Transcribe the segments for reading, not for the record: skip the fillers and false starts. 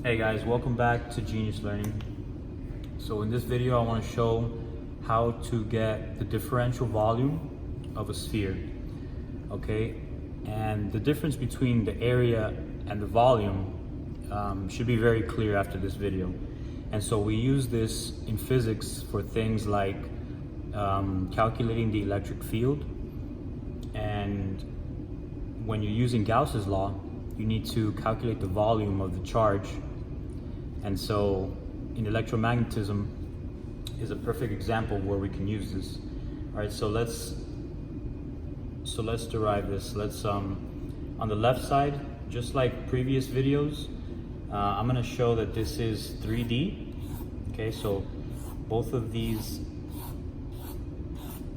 Hey guys, welcome back to Genius Learning. So in this video I want to show how to get the differential volume of a sphere. Okay, and the difference between the area and the volume should be very clear after this video. And so we use this in physics for things like calculating the electric field, and when you're using Gauss's law, you need to calculate the volume of the charge. And so in electromagnetism is a perfect example where we can use this. All right, so let's derive this. Let's on the left side, just like previous videos, I'm going to show that this is 3D. Okay, so both of these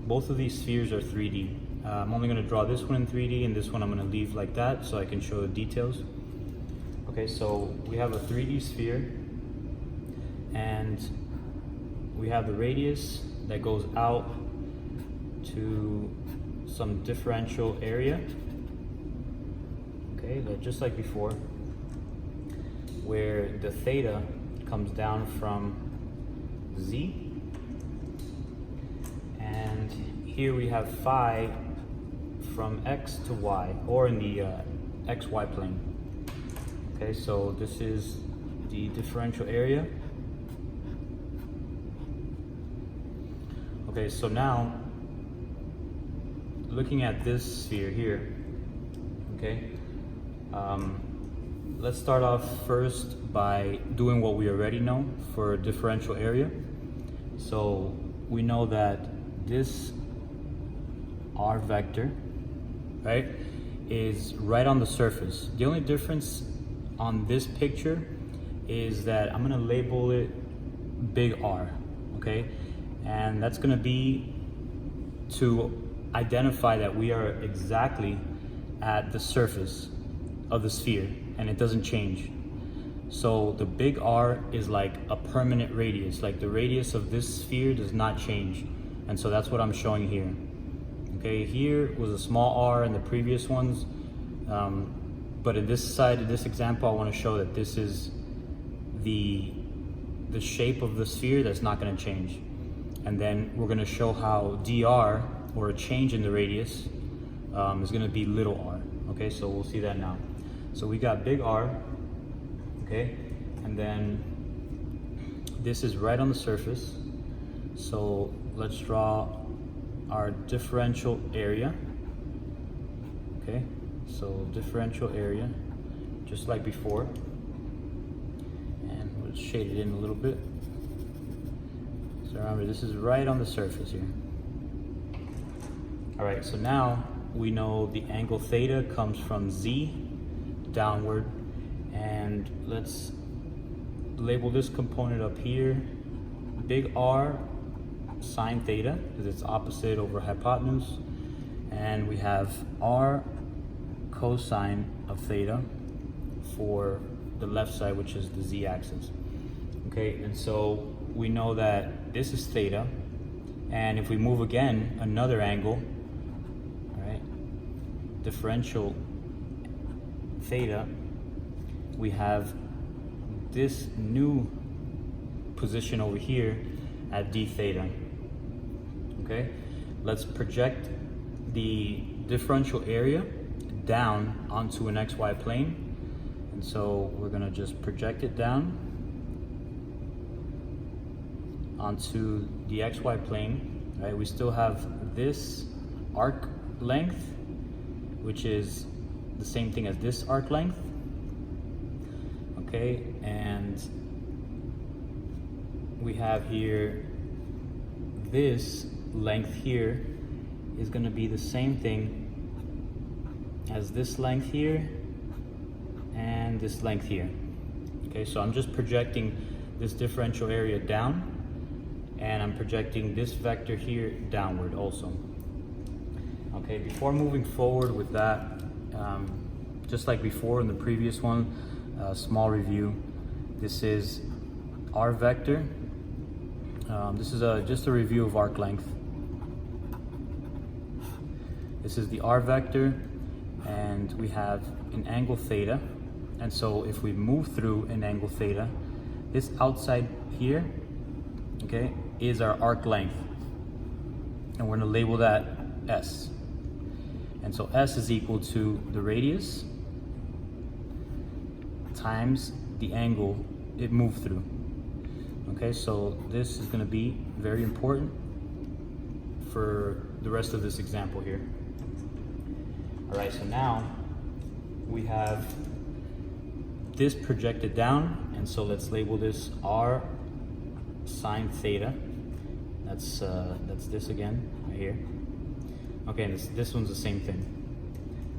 spheres are 3D. I'm only going to draw this one in 3D, and this one I'm going to leave like that so I can show the details. Okay, so we have a 3D sphere, and we have the radius that goes out to some differential area. Okay, just like before, where the theta comes down from Z, and here we have phi from X to Y, or in the XY plane. Okay, so this is the differential area. Okay, so now looking at this sphere here, okay, let's start off first by doing what we already know for differential area. So we know that this R vector, right, is right on the surface. The only difference on this picture is that I'm gonna label it big R, okay? And that's gonna be to identify that we are exactly at the surface of the sphere and it doesn't change. So the big R is like a permanent radius, like the radius of this sphere does not change. And so that's what I'm showing here. Okay, here was a small r in the previous ones, but in this side of this example, I want to show that this is the shape of the sphere that's not going to change. And then we're going to show how dr, or a change in the radius, is going to be little r. Okay, so we'll see that now. So we got big R, okay, and then this is right on the surface. So let's draw our differential area. Okay, so differential area, just like before, and we'll shade it in a little bit. So remember, this is right on the surface here. All right, so now we know the angle theta comes from Z downward, and let's label this component up here big R sine theta, because it's opposite over hypotenuse, and we have R cosine of theta for the left side, which is the Z axis. Okay, and so we know that this is theta, and if we move again another angle, all right, differential theta, we have this new position over here at d theta. Okay, let's project the differential area down onto an XY plane. And so we're gonna just project it down onto the XY plane, right? We still have this arc length, which is the same thing as this arc length. Okay, and we have here this length here is going to be the same thing as this length here and this length here. Okay, so I'm just projecting this differential area down, and I'm projecting this vector here downward also. Okay, before moving forward with that, just like before in the previous one, small review. This is R vector. This is just a review of arc length. This is the R vector, and we have an angle theta, And so if we move through an angle theta, this outside here, okay, is our arc length. And we're gonna label that S. And so S is equal to the radius times the angle it moved through. Okay, so this is gonna be very important for the rest of this example here. All right, so now we have this projected down, and so let's label this R sine theta. That's this again, right here. Okay, and this one's the same thing.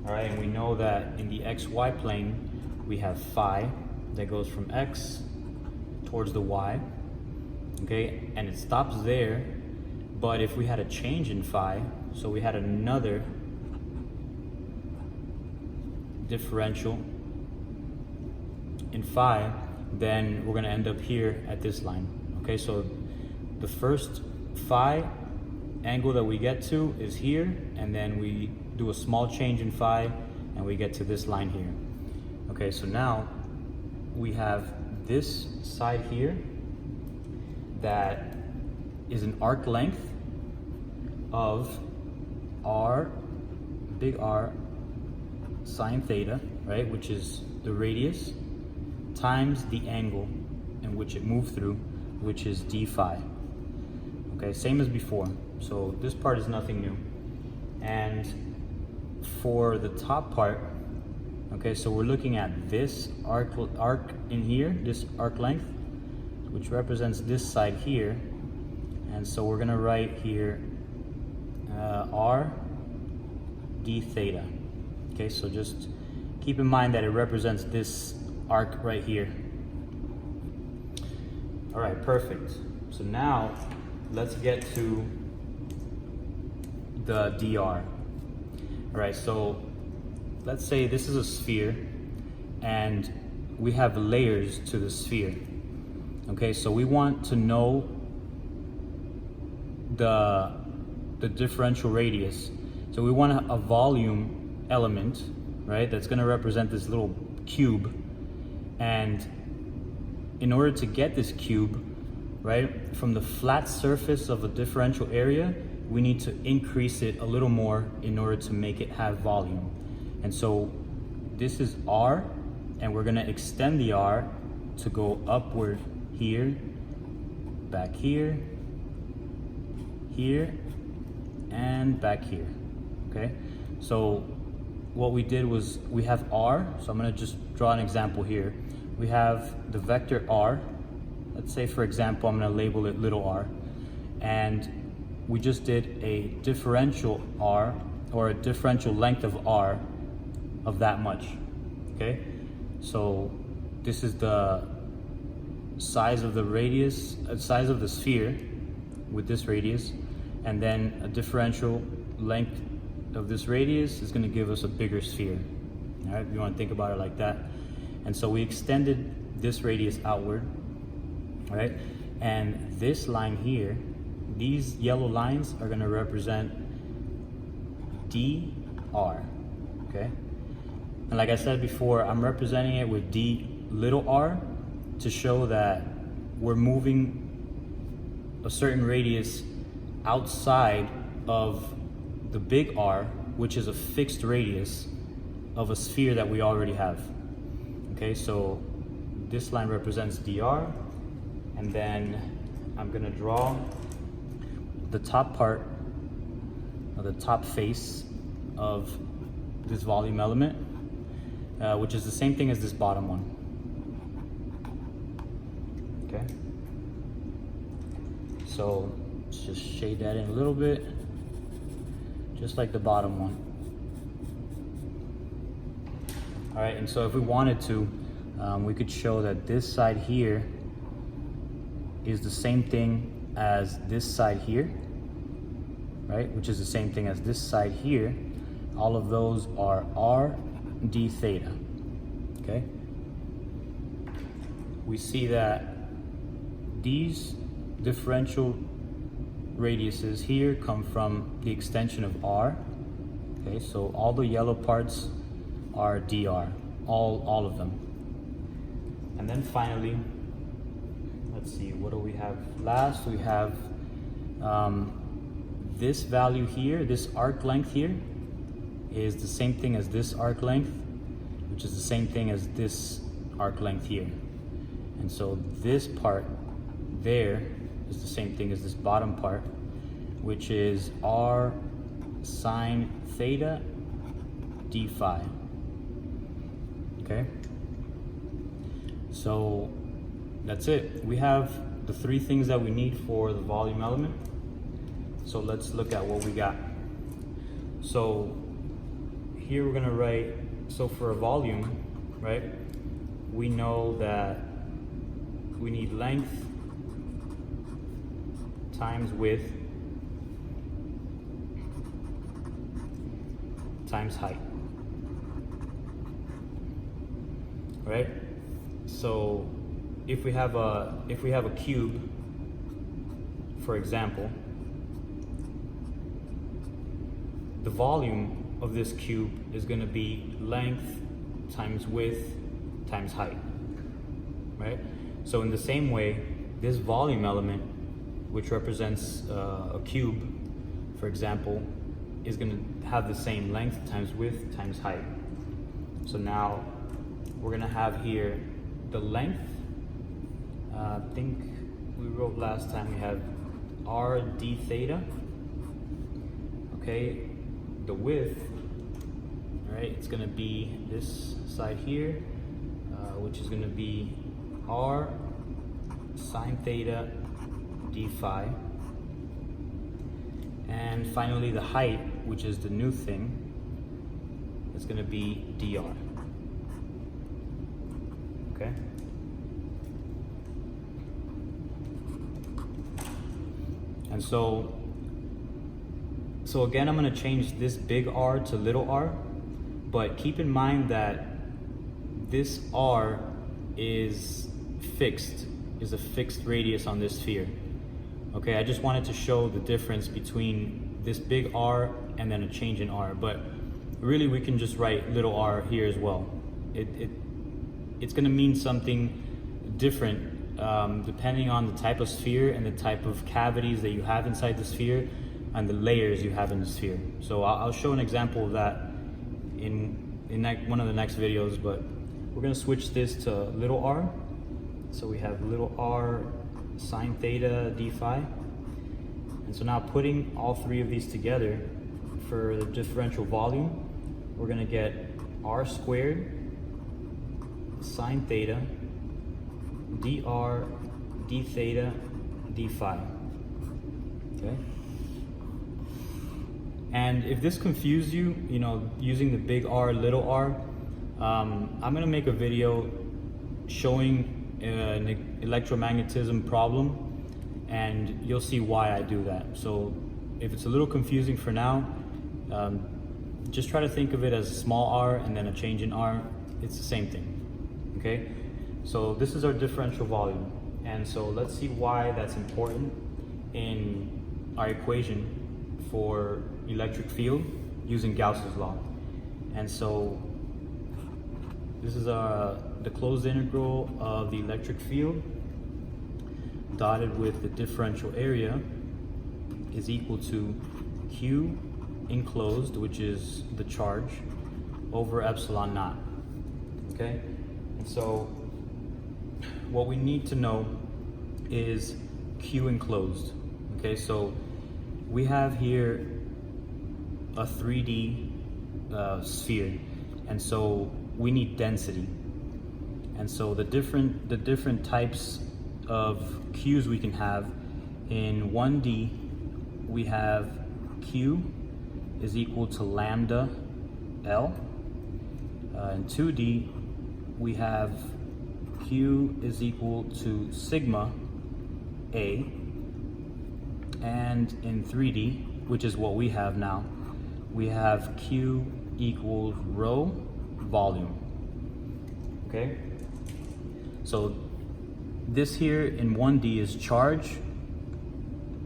All right, and we know that in the XY plane, we have phi that goes from X towards the Y, okay? And it stops there, but if we had a change in phi, so we had another differential in phi, then we're gonna end up here at this line, okay? So the first phi angle that we get to is here, and then we do a small change in phi, and we get to this line here. Okay, so now we have this side here that is an arc length of R, big R, sine theta, right, which is the radius, times the angle in which it moved through, which is d phi. Okay, same as before. So this part is nothing new. And for the top part, okay, so we're looking at this arc in here, this arc length, which represents this side here. And so we're gonna write here R d theta. Okay, so just keep in mind that it represents this arc right here. All right, perfect. So now let's get to the dr. All right, so let's say this is a sphere and we have layers to the sphere. Okay, so we want to know the differential radius. So we want a volume element, right, that's going to represent this little cube. And in order to get this cube, right, from the flat surface of a differential area, we need to increase it a little more in order to make it have volume. And so this is R, and we're gonna extend the R to go upward here, back here, here, and back here, okay? So what we did was we have R, so I'm gonna just draw an example here. We have the vector R. Let's say, for example, I'm gonna label it little r, and we just did a differential R, or a differential length of R of that much, okay? So this is the size of the radius, size of the sphere with this radius, and then a differential length of this radius is gonna give us a bigger sphere, all right? If you wanna think about it like that. And so we extended this radius outward, right? And this line here, these yellow lines are gonna represent dr, okay? And like I said before, I'm representing it with d little r to show that we're moving a certain radius outside of the big R, which is a fixed radius of a sphere that we already have. Okay, so this line represents dr, and then I'm gonna draw the top part, or the top face of this volume element, which is the same thing as this bottom one. Okay, so let's just shade that in a little bit, just like the bottom one. All right, and so if we wanted to, we could show that this side here is the same thing as this side here, right? Which is the same thing as this side here. All of those are R d theta, okay? We see that these differential radiuses here come from the extension of R, okay? So all the yellow parts are dr, all of them, And then finally, let's see, what do we have last? We have this value here, this arc length here, is the same thing as this arc length, which is the same thing as this arc length here. And so this part there is the same thing as this bottom part, which is r sine theta d phi. Okay? So that's it. We have the three things that we need for the volume element. So let's look at what we got. So here we're gonna write, so for a volume, right, we know that we need length times width times height, right? So if we have a cube, for example, the volume of this cube is going to be length times width times height, right? So in the same way, this volume element, which represents a cube, for example, is going to have the same length times width times height. So now we're going to have here the length. I think we wrote last time we have r d theta. Okay, the width, all right, it's going to be this side here, which is going to be r sine theta d phi. And finally the height, which is the new thing, is going to be dr. Okay? And so again, I'm going to change this big R to little r, but keep in mind that this R is fixed, is a fixed radius on this sphere. Okay, I just wanted to show the difference between this big R and then a change in R, but really we can just write little r here as well. It's going to mean something different depending on the type of sphere and the type of cavities that you have inside the sphere and the layers you have in the sphere. So I'll show an example of that in one of the next videos, but we're going to switch this to little r. So we have little r sine theta d phi. And so now putting all three of these together for the differential volume, we're going to get r squared sine theta dr d theta d phi. Okay? And if this confused you, you know, using the big R, little r, I'm going to make a video showing an electromagnetism problem, and you'll see why I do that. So if it's a little confusing for now, just try to think of it as a small r and then a change in r. It's the same thing. Okay? So this is our differential volume. And so let's see why that's important in our equation for electric field using Gauss's law. And so this is the closed integral of the electric field dotted with the differential area is equal to Q enclosed, which is the charge, over epsilon naught. Okay? And so what we need to know is Q enclosed. Okay, so we have here a 3D sphere, and so we need density. And so the different types of Q's we can have in 1D, we have Q is equal to lambda L. In 2D, we have Q is equal to sigma A. And in 3D, which is what we have now, we have Q equals rho volume. Okay? So this here in 1D is charge,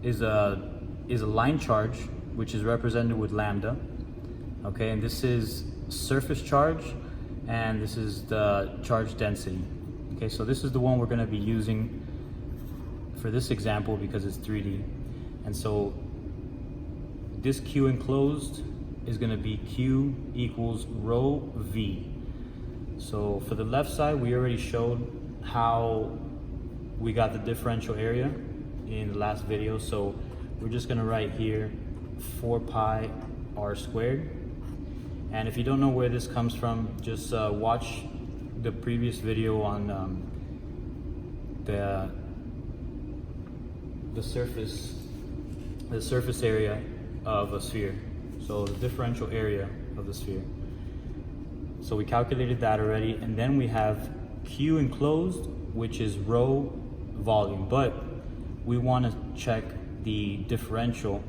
is a line charge, which is represented with lambda. Okay, and this is surface charge, and this is the charge density. Okay, so this is the one we're going to be using for this example because it's 3D. And so this Q enclosed is going to be Q equals rho V. So for the left side, we already showed how we got the differential area in the last video. So we're just going to write here 4 pi r squared. And if you don't know where this comes from, just watch the previous video on the surface area of a sphere. So the differential area of the sphere. So we calculated that already, and then we have Q enclosed, which is rho volume, but we want to check the differential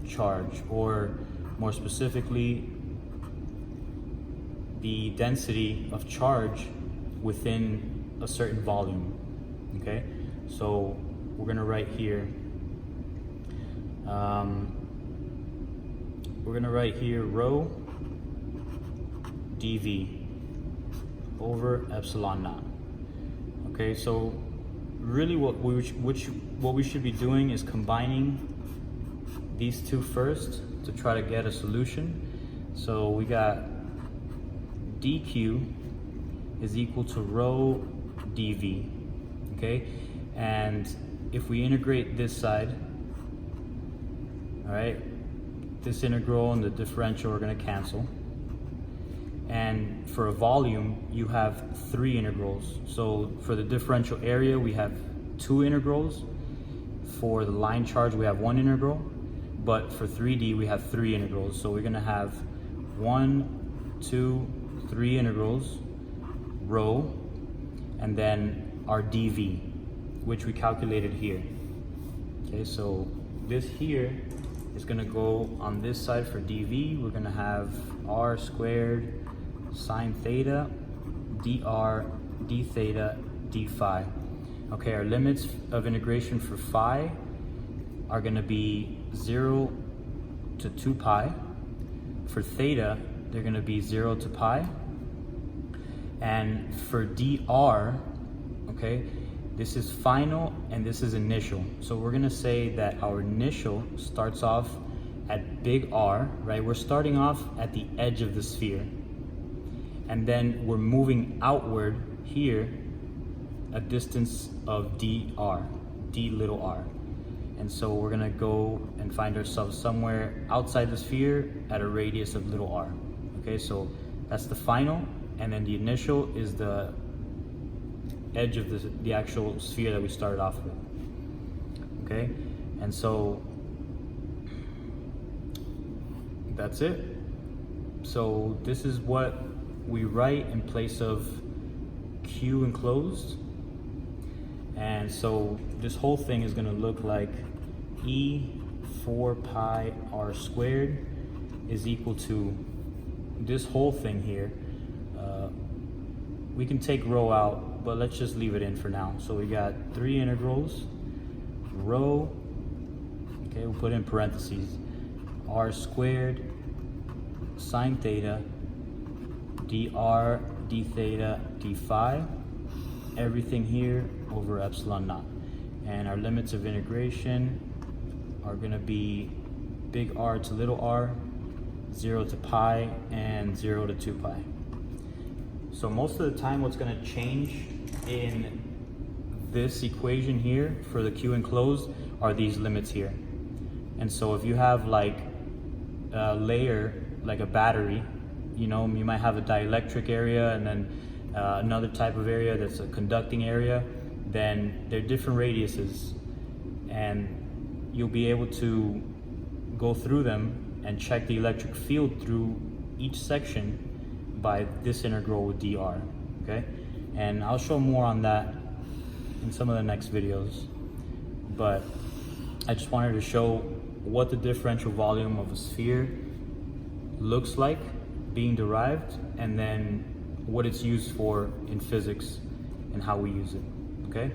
charge, or more specifically, the density of charge within a certain volume. Okay, so we're going to write here rho dV over epsilon naught. Okay, so really what we should be doing is combining these two first to try to get a solution. So we got dq is equal to rho dV. Okay, and if we integrate this side, all right, this integral and the differential are going to cancel. And for a volume, you have 3 integrals. So for the differential area, we have 2 integrals. For the line charge, we have 1 integral. But for 3D, we have 3 integrals. So we're going to have 1, 2, 3 integrals, rho, and then our dV, which we calculated here. Okay, so this here is going to go on this side for dV. We're going to have r squared sine theta dr d theta d phi. Okay, our limits of integration for phi are going to be 0 to 2 pi. For theta, they're going to be 0 to pi. And for dr, okay, this is final and this is initial. So we're going to say that our initial starts off at big R, right? We're starting off at the edge of the sphere. And then we're moving outward here a distance of dr, d little r. And so we're going to go and find ourselves somewhere outside the sphere at a radius of little r. Okay, so that's the final, and then the initial is the edge of the actual sphere that we started off with. Okay, and so that's it. So this is what we write in place of Q enclosed. And so this whole thing is going to look like E 4 pi r squared is equal to this whole thing here. We can take rho out, but let's just leave it in for now. So we got 3 integrals, rho, okay, we'll put in parentheses, r squared sine theta dr d theta d phi, everything here over epsilon naught. And our limits of integration are going to be big R to little r, 0 to pi, and 0 to 2 pi. So most of the time what's going to change in this equation here for the Q enclosed are these limits here. And so if you have like a layer, like a battery, you know, you might have a dielectric area and then another type of area that's a conducting area, then they're different radiuses, and you'll be able to go through them and check the electric field through each section by this integral with dr, okay? And I'll show more on that in some of the next videos, but I just wanted to show what the differential volume of a sphere looks like being derived, and then what it's used for in physics and how we use it, okay?